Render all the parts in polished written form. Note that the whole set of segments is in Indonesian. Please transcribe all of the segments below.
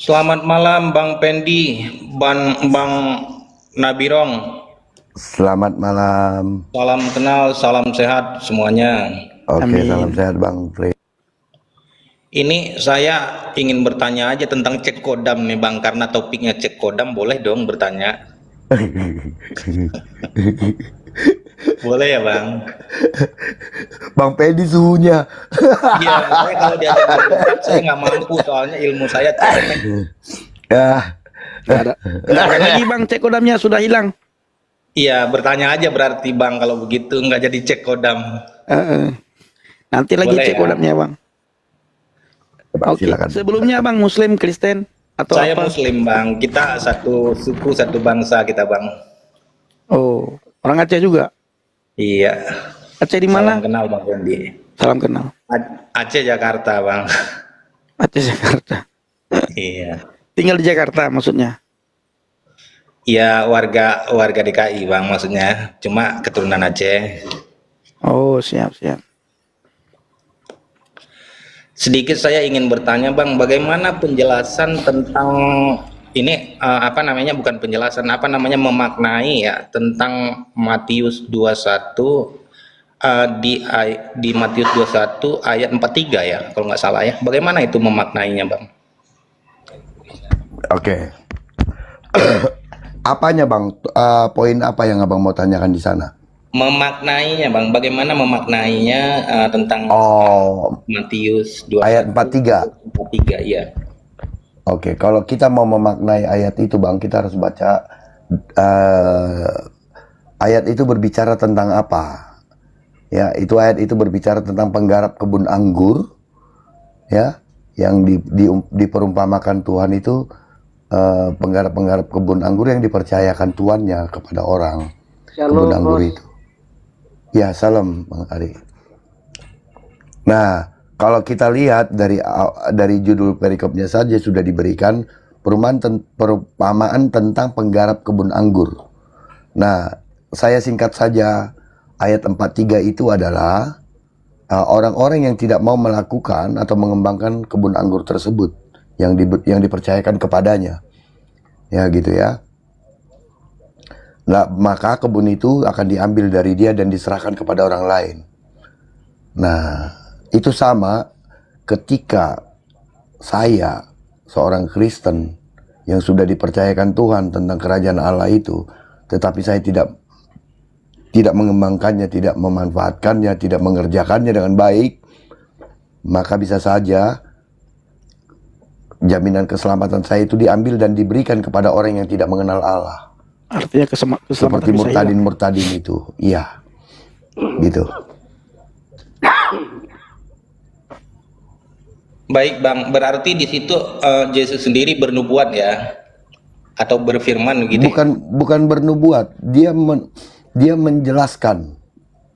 Selamat malam Bang Pendi, Bang Nabirong. Selamat malam. Salam kenal, salam sehat semuanya. Oke, salam Amin. sehat Bang Frey. Ini saya ingin bertanya aja tentang cek kodam nih Bang, karena topiknya cek kodam, boleh dong bertanya? Boleh ya Bang? Bang Pedi suhunya. Iya, saya kalau diajak berdebat saya nggak mampu, soalnya ilmu saya cetek. Ya, Nggak ada lagi bang, cek kodamnya sudah hilang. Iya, bertanya aja berarti Bang, kalau begitu nggak jadi cek kodam. Nanti lagi Boleh cek ya? kodamnya bang. Bang, Oke, silakan. sebelumnya bang Muslim, Kristen atau Saya apa? Muslim Bang, kita satu suku, satu bangsa kita Bang. Oh, orang Aceh juga. Iya. Aceh di Salam mana? kenal Bang Pendi. Salam kenal. Aceh Jakarta Bang. Aceh Jakarta. Iya. Tinggal di Jakarta maksudnya. Iya, warga DKI Bang maksudnya. Cuma keturunan Aceh. Oh, siap. Sedikit saya ingin bertanya Bang, bagaimana penjelasan tentang ini bukan penjelasan, memaknai ya tentang Matius 21 di Matius 21 ayat 43 ya, kalau nggak salah ya. Bagaimana itu memaknainya Bang? Oke. Apanya Bang? Poin apa yang Abang mau tanyakan di sana? Memaknainya Bang, bagaimana memaknainya tentang Matius 21 ayat 43. 43 ya. Oke, kalau kita mau memaknai ayat itu Bang, kita harus baca ayat itu berbicara tentang apa? Ya, ayat itu berbicara tentang penggarap kebun anggur, ya, yang diperumpamakan Tuhan itu penggarap kebun anggur yang dipercayakan tuannya kepada orang. Shalom, kebun anggur Bos. itu. Ya, salam Bang Ari. Nah, kalau kita lihat dari judul perikopnya saja sudah diberikan perumpamaan tentang penggarap kebun anggur. Nah, saya singkat saja, ayat 43 itu adalah orang-orang yang tidak mau melakukan atau mengembangkan kebun anggur tersebut yang dipercayakan kepadanya. Ya, gitu ya. Nah, maka kebun itu akan diambil dari dia dan diserahkan kepada orang lain. Nah, itu sama ketika saya, seorang Kristen yang sudah dipercayakan Tuhan tentang kerajaan Allah itu, tetapi saya tidak mengembangkannya, tidak memanfaatkannya, tidak mengerjakannya dengan baik, maka bisa saja jaminan keselamatan saya itu diambil dan diberikan kepada orang yang tidak mengenal Allah. Artinya keselamatan Seperti bisa hilang. murtadin itu. Iya. Gitu. Baik Bang, berarti di situ Yesus sendiri bernubuat ya, atau berfirman gitu. Bukan bernubuat, dia menjelaskan.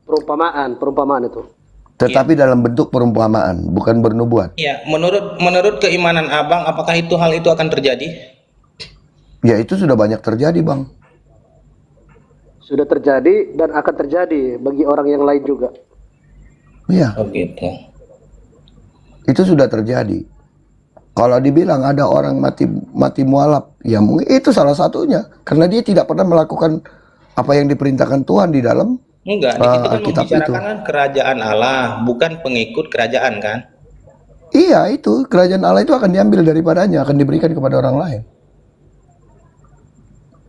Perumpamaan itu. Tetapi dalam bentuk perumpamaan, bukan bernubuat. Ya, menurut keimanan Abang, apakah hal itu akan terjadi? Ya, itu sudah banyak terjadi, Bang. Sudah terjadi dan akan terjadi bagi orang yang lain juga. Iya. Oh gitu. Itu sudah terjadi. Kalau dibilang ada orang mati mualaf, ya mungkin itu salah satunya. Karena dia tidak pernah melakukan apa yang diperintahkan Tuhan di dalam Enggak, di situ kan Alkitab membicarakan kan kerajaan Allah, bukan pengikut kerajaan kan? Iya, itu kerajaan Allah itu akan diambil daripadanya, akan diberikan kepada orang lain.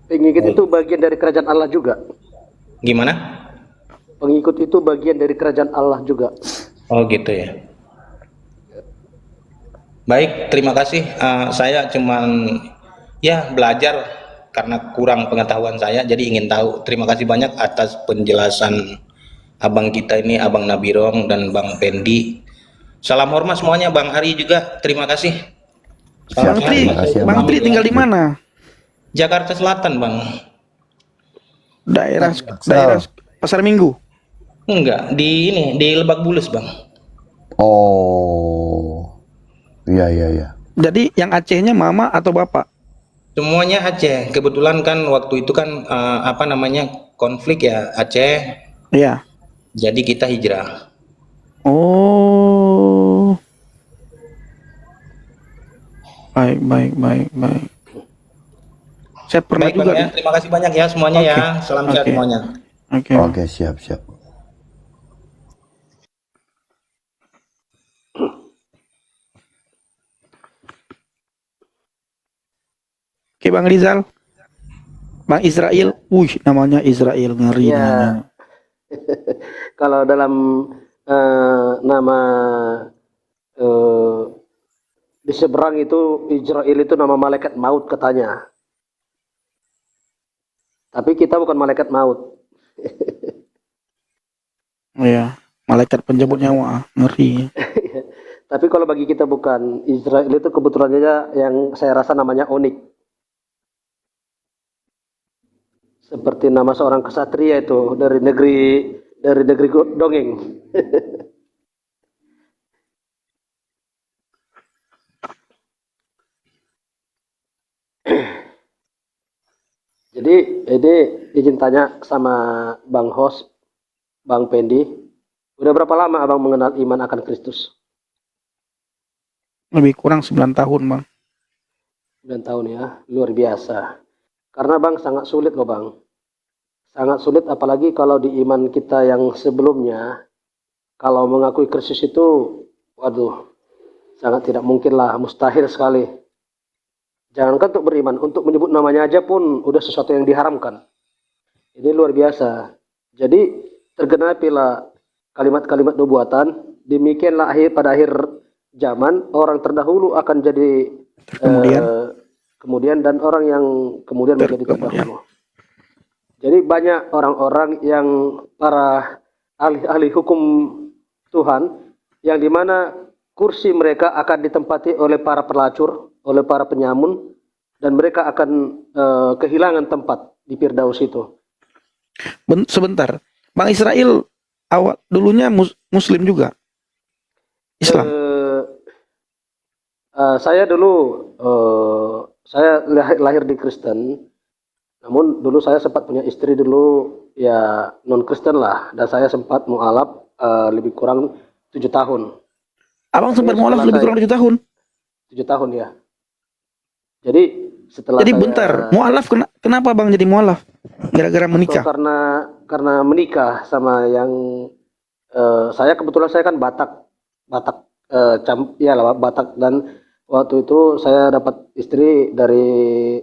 Pengikut itu bagian dari kerajaan Allah juga. Gimana? Pengikut itu bagian dari kerajaan Allah juga. Oh gitu ya. Baik, terima kasih. Saya cuman ya belajar karena kurang pengetahuan saya, jadi ingin tahu. Terima kasih banyak atas penjelasan abang kita ini, Abang Nabirong dan Bang Pendi. Salam hormat semuanya, Bang Ari juga. Terima kasih. Bang Tri, Bang Tri tinggal di mana? Jakarta Selatan, Bang. Daerah Pasar Minggu. Enggak, di Lebak Bulus, Bang. Oh. Iya. Jadi yang Acehnya mama atau bapak? Semuanya Aceh. Kebetulan kan waktu itu kan konflik ya Aceh. Iya. Jadi kita hijrah. Oh. Baik, baik, baik, baik. Saya pernah Baik juga Bang ya, terima kasih banyak ya semuanya Oke. ya. Salam sehat Oke. semuanya. Oke. Oke, siap, siap. Oke, Bang Rizal. Bang Israel. Wih, namanya Israel, ngeri Ya, namanya. kalau dalam nama eh, di seberang itu Israel itu nama malaikat maut katanya. Tapi kita bukan malaikat maut. Oh ya, malaikat penjemput nyawa, ngeri. Tapi kalau bagi kita bukan. Israel itu kebetulan aja yang saya rasa namanya unik. Seperti nama seorang kesatria itu dari negeri dongeng. Jadi ini izin tanya sama Bang Host, Bang Pendi. Udah berapa lama abang mengenal iman akan Kristus? Lebih kurang 9 tahun, Bang. 9 tahun ya, luar biasa. Karena bang sangat sulit loh bang. Sangat sulit apalagi kalau di iman kita yang sebelumnya. Kalau mengakui Kristus itu, waduh, sangat tidak mungkin lah, mustahil sekali. Jangankan untuk beriman, untuk menyebut namanya aja pun udah sesuatu yang diharamkan. Ini luar biasa. Jadi tergenapilah kalimat-kalimat nubuatan. Demikianlah pada akhir zaman orang terdahulu akan jadi Kemudian, kemudian dan orang yang kemudian menjadi kemudian. terdahulu. Jadi banyak orang-orang yang para ahli-ahli hukum Tuhan yang dimana kursi mereka akan ditempati oleh para pelacur, oleh para penyamun, dan mereka akan kehilangan tempat di Firdaus itu. Sebentar, Bang Israel awak dulunya Muslim juga, Islam. Saya dulu saya lahir di Kristen, namun dulu saya sempat punya istri dulu ya non Kristen lah, dan saya sempat mualaf lebih kurang 7 tahun. Abang sempat mualaf lebih kurang 7 tahun. 7 tahun ya. Jadi setelah Jadi saya, bentar, mualaf kenapa Bang jadi mualaf? Gara-gara menikah. karena menikah sama yang saya kebetulan saya kan Batak Batak, dan waktu itu saya dapat istri dari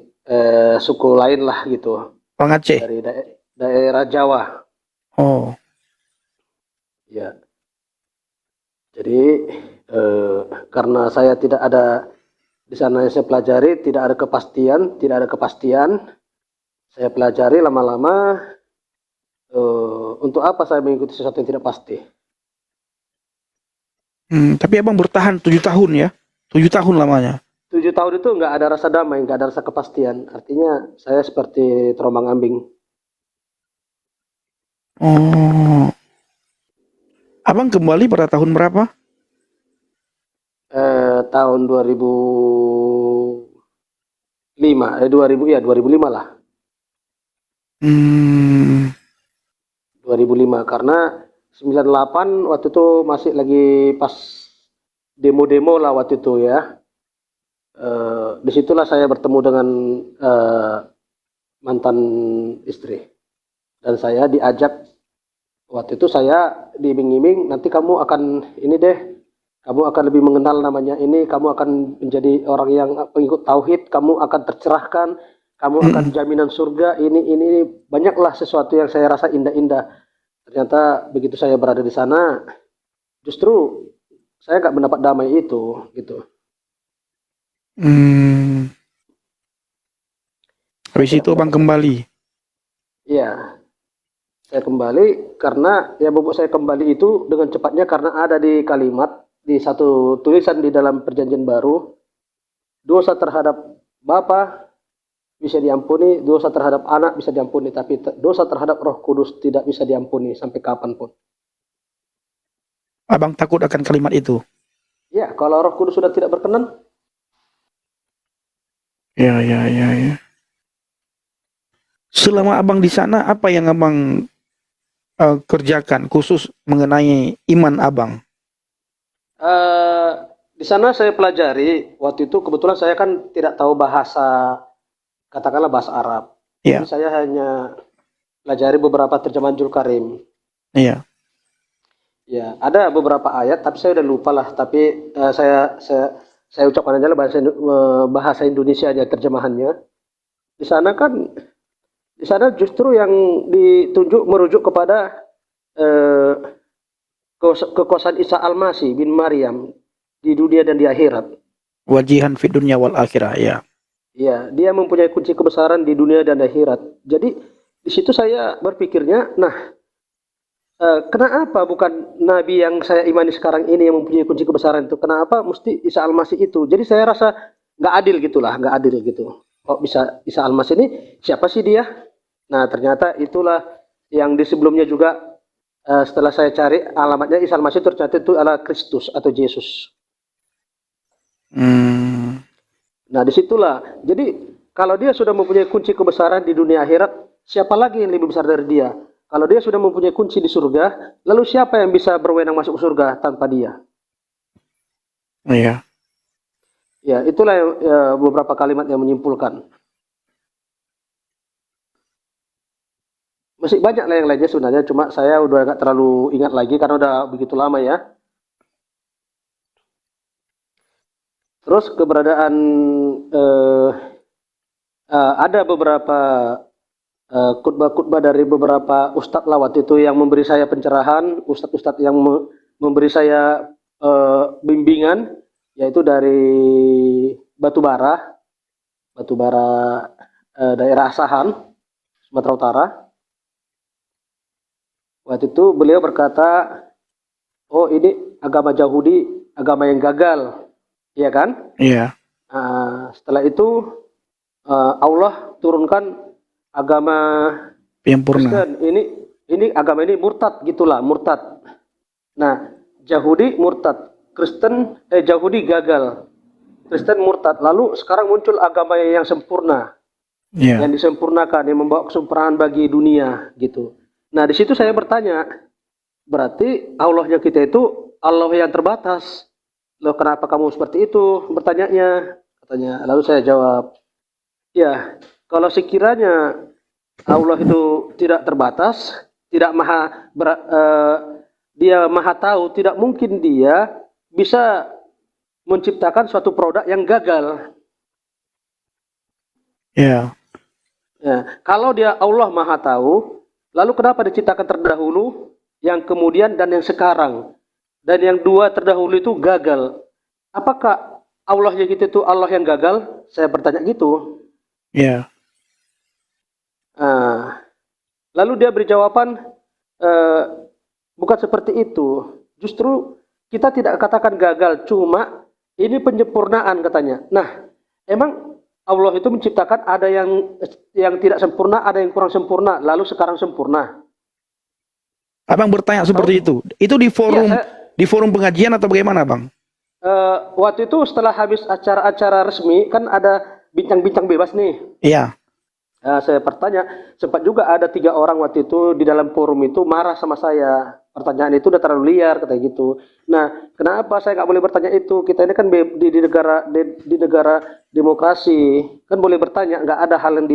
suku lain lah gitu, Bang Aceh. dari daerah Jawa Oh, ya. Jadi karena saya tidak ada di sana yang saya pelajari, tidak ada kepastian, saya pelajari lama-lama, untuk apa saya mengikuti sesuatu yang tidak pasti. tapi abang bertahan 7 tahun ya, 7 tahun lamanya. 7 tahun itu nggak ada rasa damai, nggak ada rasa kepastian. Artinya saya seperti terombang-ambing. Oh, abang kembali pada tahun berapa? Tahun 2005, 2005 lah. 2005 karena 98 waktu itu masih lagi pas demo-demo lah waktu itu ya. Disitulah saya bertemu dengan mantan istri, dan saya diajak waktu itu, saya diiming-iming nanti kamu akan ini deh, kamu akan lebih mengenal namanya ini, kamu akan menjadi orang yang pengikut tauhid, kamu akan tercerahkan, kamu akan jaminan surga, ini banyaklah sesuatu yang saya rasa indah-indah. Ternyata begitu saya berada di sana, justru saya nggak mendapat damai itu gitu. Habis itu abang kembali. Iya, saya kembali karena yang membuat saya kembali itu dengan cepatnya karena ada di kalimat, di satu tulisan di dalam perjanjian baru, dosa terhadap Bapa bisa diampuni, dosa terhadap anak bisa diampuni, tapi dosa terhadap Roh Kudus tidak bisa diampuni sampai kapanpun. Abang takut akan kalimat itu? Ya, kalau Roh Kudus sudah tidak berkenan. Ya. Selama abang di sana, apa yang abang kerjakan khusus mengenai iman abang? Di sana saya pelajari, waktu itu kebetulan saya kan tidak tahu bahasa, katakanlah bahasa Arab. Iya. Jadi saya hanya pelajari beberapa terjemahan Julkarim. Iya. Ya, ada beberapa ayat, tapi saya udah lupa lah. Tapi saya ucapkan aja lah bahasa Indonesia aja terjemahannya. Di sana kan, di sana justru yang ditunjuk merujuk kepada eh, kekuasaan Isa Al-Masih bin Maryam di dunia dan di akhirat. Wajihan fid dunya wal akhirah, ya. Ya, dia mempunyai kunci kebesaran di dunia dan di akhirat. Jadi di situ saya berpikirnya, nah, kenapa bukan Nabi yang saya imani sekarang ini yang mempunyai kunci kebesaran itu? Kenapa mesti Isa Al-Masih itu? Jadi saya rasa nggak adil gitulah, nggak adil gitu. Kok bisa Isa Al-Masih ini? Siapa sih dia? Nah, ternyata itulah yang di sebelumnya juga setelah saya cari alamatnya Isa Al-Masih ternyata itu adalah Kristus atau Yesus. Nah, disitulah. Jadi kalau dia sudah mempunyai kunci kebesaran di dunia akhirat, siapa lagi yang lebih besar dari dia? Kalau dia sudah mempunyai kunci di surga, lalu siapa yang bisa berwenang masuk ke surga tanpa dia? Iya. Ya, itulah beberapa kalimat yang menyimpulkan. Masih banyak lah yang lainnya sebenarnya, cuma saya udah nggak terlalu ingat lagi karena udah begitu lama ya. Terus keberadaan ada beberapa khutbah-khutbah dari beberapa ustadz lawat itu yang memberi saya pencerahan, ustadz-ustadz yang memberi saya bimbingan, yaitu dari Batubara daerah Asahan, Sumatera Utara. Waktu itu beliau berkata, oh ini agama Yahudi, agama yang gagal, iya kan? Iya. Setelah itu Allah turunkan agama Yang purna. Kristen. Ini agama ini murtad gitulah, murtad. Nah, Yahudi murtad, Yahudi gagal, Kristen murtad. Lalu sekarang muncul agama yang sempurna, Iya. yang disempurnakan, yang membawa kesempurnaan bagi dunia gitu. Nah, di situ saya bertanya, berarti Allahnya kita itu Allah yang terbatas. Loh, kenapa kamu seperti itu? Bertanyanya, katanya. Lalu saya jawab, ya, kalau sekiranya Allah itu tidak terbatas, tidak dia maha tahu, tidak mungkin dia bisa menciptakan suatu produk yang gagal. Iya. Ya, kalau dia Allah maha tahu, lalu kenapa diciptakan terdahulu, yang kemudian dan yang sekarang, dan yang dua terdahulu itu gagal? Apakah Allahnya kita itu Allah yang gagal? Saya bertanya gitu. Iya. Lalu dia beri jawaban, bukan seperti itu. Justru kita tidak katakan gagal, cuma ini penyempurnaan katanya. Nah, emang Allah itu menciptakan ada yang tidak sempurna, ada yang kurang sempurna, lalu sekarang sempurna. Abang bertanya seperti itu. Itu di forum Iya, di forum pengajian atau bagaimana, Bang? waktu itu setelah habis acara-acara resmi kan ada bincang-bincang bebas nih. Iya. Saya bertanya, sempat juga ada 3 orang waktu itu di dalam forum itu marah sama saya. Pertanyaan itu udah terlalu liar, katanya gitu. Nah, kenapa saya nggak boleh bertanya itu? Kita ini kan di negara demokrasi, kan boleh bertanya, nggak ada hal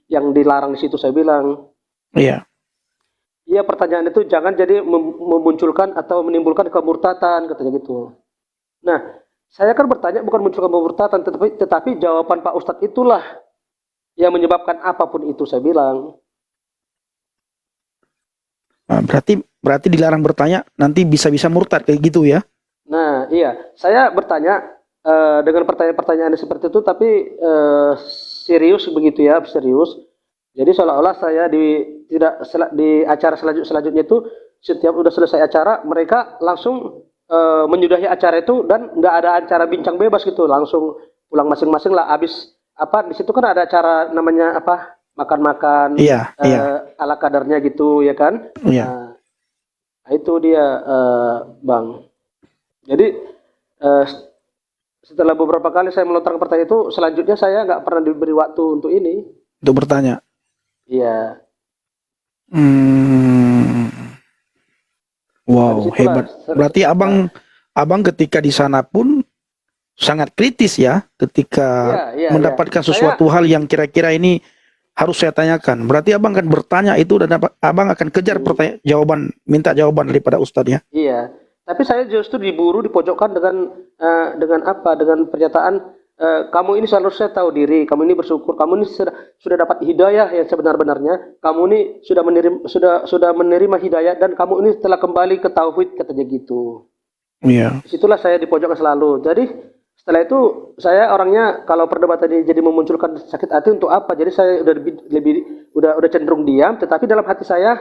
yang dilarang di situ, saya bilang. Iya. Iya, pertanyaan itu jangan jadi memunculkan atau menimbulkan kemurtatan, katanya gitu. Nah, saya kan bertanya bukan munculkan kemurtatan, tetapi jawaban Pak Ustadz itulah yang menyebabkan apapun itu, saya bilang. Nah, berarti dilarang bertanya, nanti bisa-bisa murtad kayak gitu ya? Nah, iya, saya bertanya dengan pertanyaan-pertanyaan seperti itu, tapi serius begitu ya, serius. Jadi seolah-olah saya di acara selanjutnya itu, setiap udah selesai acara, mereka langsung menyudahi acara itu dan nggak ada acara bincang bebas gitu, langsung pulang masing-masing lah. Abis di situ kan ada acara namanya makan-makan, Iya, iya. ala kadarnya gitu ya kan. Iya. Nah, itu dia Bang. Jadi setelah beberapa kali saya melontarkan pertanyaan itu, selanjutnya saya nggak pernah diberi waktu untuk ini. Untuk bertanya. Iya. Wow, Nah, disitulah hebat. Berarti abang ketika di sana pun sangat kritis ya ketika Iya, iya, mendapatkan iya. sesuatu hal yang kira-kira ini harus saya tanyakan. Berarti abang akan bertanya itu dan abang akan kejar jawaban, minta jawaban daripada Ustadz ya. Iya, tapi saya justru diburu, dipojokkan dengan apa? Dengan pernyataan kamu ini seharusnya tahu diri, kamu ini bersyukur, kamu ini sudah dapat hidayah yang sebenar-benarnya, kamu ini sudah menerima hidayah dan kamu ini telah kembali ke tauhid, katanya gitu. Iya. Disitulah saya dipojokkan selalu. Jadi setelah itu saya orangnya kalau perdebatan ini jadi memunculkan sakit hati untuk apa? Jadi saya udah cenderung diam, tetapi dalam hati saya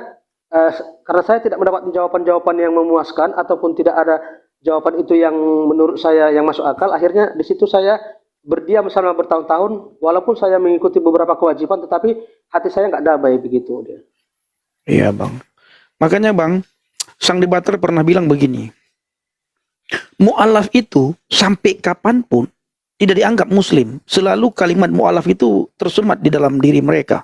karena saya tidak mendapatkan jawaban-jawaban yang memuaskan ataupun tidak ada jawaban itu yang menurut saya yang masuk akal, akhirnya di situ saya berdiam selama bertahun-tahun, walaupun saya mengikuti beberapa kewajiban, tetapi hati saya nggak damai begitu dia. Iya bang. Makanya bang, sang debater pernah bilang begini, mu'alaf itu sampai kapanpun tidak dianggap muslim. Selalu kalimat mu'alaf itu tersemat di dalam diri mereka.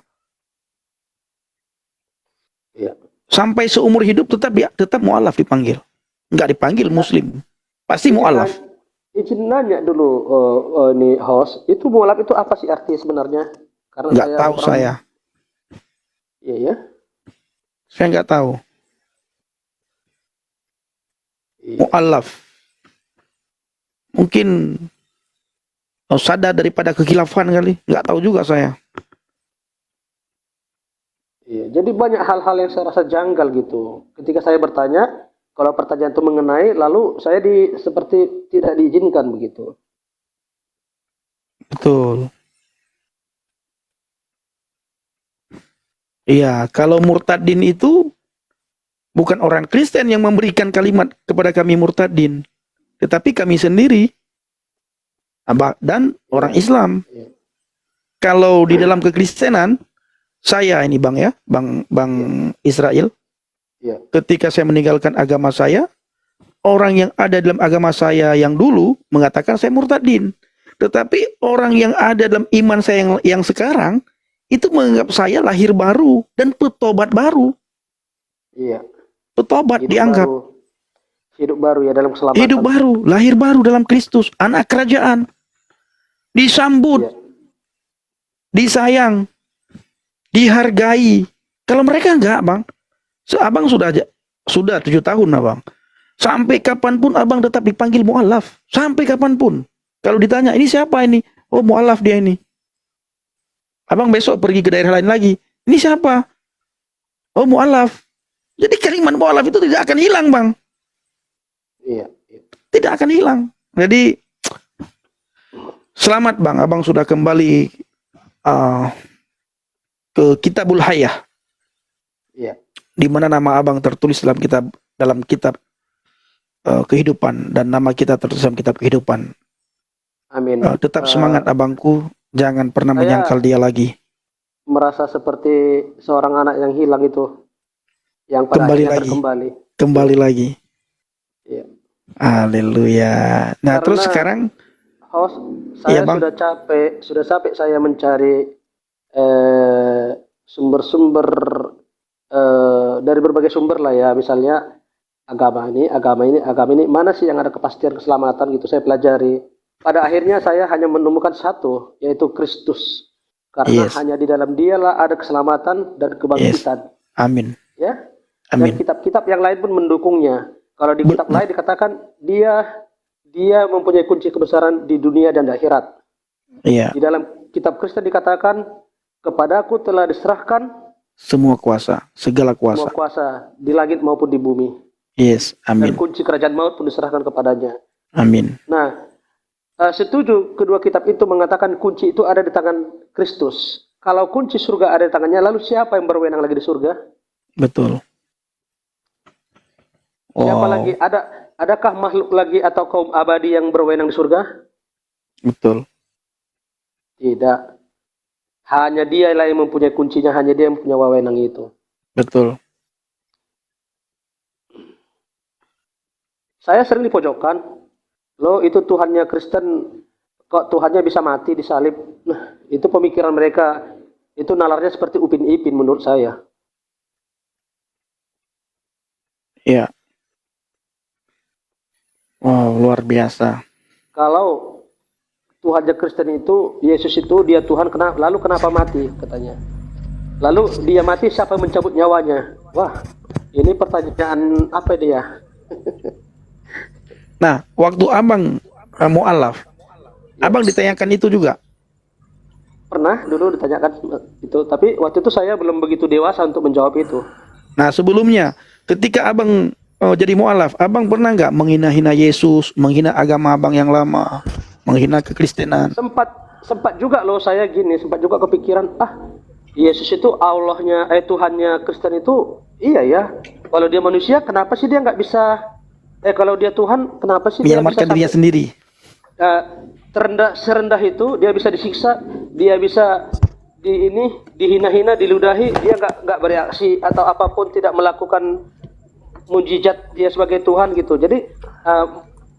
Iya. Sampai seumur hidup tetap mu'alaf dipanggil. Nggak dipanggil muslim. Pasti mu'alaf. Izin nanya dulu ini host, itu mu'alaf itu apa sih arti sebenarnya? Karena Nggak tahu saya. Iya ya. Saya nggak tahu. Iya. Mu'alaf. Mungkin sadar daripada kekhilafan kali. Nggak tahu juga saya. Iya, jadi banyak hal-hal yang saya rasa janggal gitu. Ketika saya bertanya, kalau pertanyaan itu mengenai, lalu saya seperti tidak diizinkan begitu. Betul. Iya, kalau murtadin itu bukan orang Kristen yang memberikan kalimat kepada kami murtadin, tetapi kami sendiri dan orang Islam. Iya. Kalau di dalam kekristenan, saya ini bang ya, bang Israel, Iya. ketika saya meninggalkan agama saya, orang yang ada dalam agama saya yang dulu mengatakan saya murtadin, tetapi orang yang ada dalam iman saya yang sekarang itu menganggap saya lahir baru dan petobat baru. Iya. Petobat Hidup dianggap baru. Hidup baru ya dalam keselamatan. hidup baru, lahir baru dalam Kristus, anak kerajaan, disambut, Iya. disayang, dihargai. Kalau mereka enggak, bang. Abang sudah 7 tahun, abang. Sampai kapanpun abang tetap dipanggil mu'alaf. Sampai kapanpun. Kalau ditanya, ini siapa ini? Oh, mu'alaf dia ini. Abang besok pergi ke daerah lain lagi. Ini siapa? Oh, mu'alaf. Jadi kalimat mu'alaf itu tidak akan hilang, bang. Iya. Iya. Tidak akan hilang. Jadi, selamat, bang. Abang sudah kembali ke Kitabul Hayah. Iya. Di mana nama abang tertulis dalam kitab kehidupan dan nama kita tertulis dalam kitab kehidupan. Amin. Tetap semangat abangku, jangan pernah saya menyangkal dia lagi. Merasa seperti seorang anak yang hilang itu, yang pada Kembali akhirnya lagi. kembali. Lagi. Iya. Haleluya. Nah, Karena terus sekarang host, saya Iya, Bang. sudah capek saya mencari sumber-sumber dari berbagai sumber lah ya, misalnya agama ini, mana sih yang ada kepastian keselamatan gitu, saya pelajari. Pada akhirnya saya hanya menemukan satu, yaitu Kristus. Karena Yes. hanya di dalam dialah ada keselamatan dan kebangkitan. amin. Ya. Amin. Dan kitab-kitab yang lain pun mendukungnya. Kalau di kitab lain dikatakan dia mempunyai kunci kebesaran di dunia dan di akhirat. Iya, Di dalam kitab Kristen dikatakan, kepadaku telah diserahkan semua kuasa, segala semua kuasa. kuasa di langit maupun di bumi. Yes, Dan amin. kunci kerajaan maut pun diserahkan kepadanya. Amin. Nah, setuju kedua kitab itu mengatakan kunci itu ada di tangan Kristus. Kalau kunci surga ada di tangannya, lalu siapa yang berwenang lagi di surga? Betul. Siapa Wow, lagi? Adakah makhluk lagi atau kaum abadi yang berwenang di surga? betul. Tidak. Hanya dia lah yang mempunyai kuncinya, hanya dia yang punya wewenang itu. Betul. Saya sering dipojokkan. Loh, itu Tuhannya Kristen, kok Tuhannya bisa mati disalib? Nah, itu pemikiran mereka. Itu nalarnya seperti Upin Ipin menurut saya. Iya. Wow, luar biasa. Kalau Tuhannya Kristen itu, Yesus itu dia Tuhan, lalu kenapa mati katanya. Lalu dia mati, siapa yang mencabut nyawanya? Wah, ini pertanyaan apa dia? Nah, waktu abang mualaf, abang ditanyakan itu juga. Pernah dulu ditanyakan itu, tapi waktu itu saya belum begitu dewasa untuk menjawab itu. Nah, sebelumnya ketika abang jadi mualaf, abang pernah nggak menghina-hina Yesus, menghina agama abang yang lama, menghina kekristenan? Sempat juga loh saya gini, sempat juga kepikiran, Yesus itu Allahnya, Tuhannya Kristen itu, iya ya. Kalau dia manusia, kenapa sih dia nggak bisa? Kalau dia Tuhan, kenapa sih dia bisa Menyelamatkan dirinya sendiri. serendah itu? Dia bisa disiksa, dia bisa dihina-hina, diludahi, dia nggak bereaksi atau apapun, tidak melakukan mujizat dia sebagai Tuhan gitu. Jadi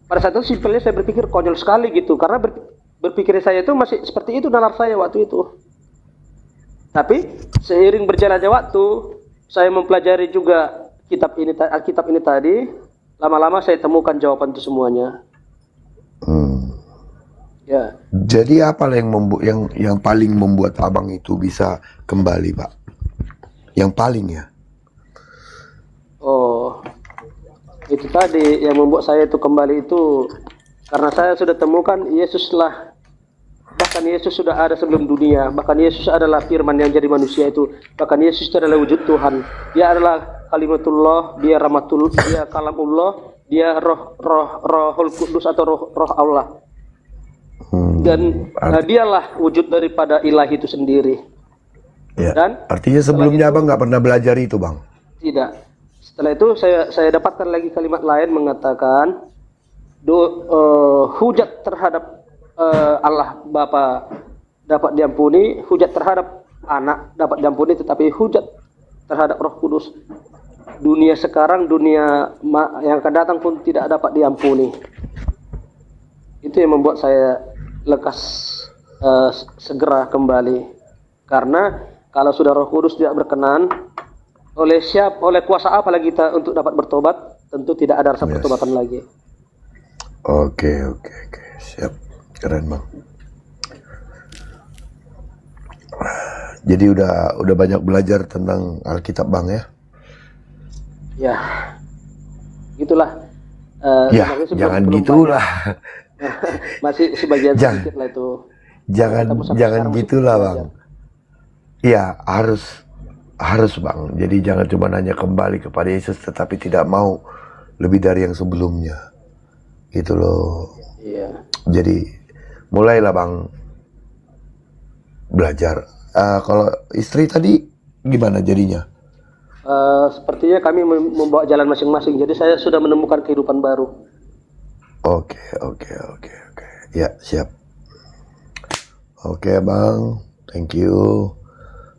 pada saat itu simpelnya saya berpikir konyol sekali gitu, karena berpikir saya itu masih seperti itu nalar saya waktu itu. Tapi seiring berjalannya waktu, saya mempelajari juga Alkitab ini tadi, lama-lama saya temukan jawaban itu semuanya. Ya. Jadi apa yang paling membuat abang itu bisa kembali, Pak? Yang paling ya? Oh, itu tadi yang membuat saya itu kembali itu karena saya sudah temukan Yesuslah. Bahkan Yesus sudah ada sebelum dunia. Bahkan Yesus adalah firman yang jadi manusia itu. Bahkan Yesus itu adalah wujud Tuhan. Dia adalah kalimatullah, dia rahmatullah, dia kalamullah, dia rohul kudus atau roh Allah. Dan dialah wujud daripada ilahi itu sendiri. Ya. Dan artinya sebelumnya abang nggak pernah belajar itu, Bang? Tidak. Setelah itu saya dapatkan lagi kalimat lain mengatakan hujat terhadap Allah Bapa dapat diampuni, hujat terhadap Anak dapat diampuni, tetapi hujat terhadap Roh Kudus dunia sekarang, dunia yang akan datang pun tidak dapat diampuni. Itu yang membuat saya lekas segera kembali. Karena kalau sudah Roh Kudus tidak berkenan, oleh kuasa apa lagi kita untuk dapat bertobat? Tentu tidak ada rasa pertobatan lagi. Oke, siap. Keren, Bang. Jadi udah banyak belajar tentang Alkitab, Bang, ya? Ya, gitulah. Jangan gitulah. Masih sebagian sedikit lah itu. Jangan gitulah, Bang. Iya, harus, Bang. Jadi jangan cuma hanya kembali kepada Yesus tetapi tidak mau lebih dari yang sebelumnya. Gitu loh. Iya. Jadi mulailah, Bang, belajar. Kalau istri tadi gimana jadinya? Sepertinya kami membawa jalan masing-masing. Jadi saya sudah menemukan kehidupan baru. Oke. Ya, siap. Oke, Bang. Thank you.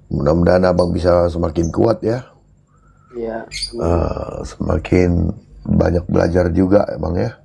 Mudah-mudahan abang bisa semakin kuat ya. Iya. Semakin banyak belajar juga, Bang, ya.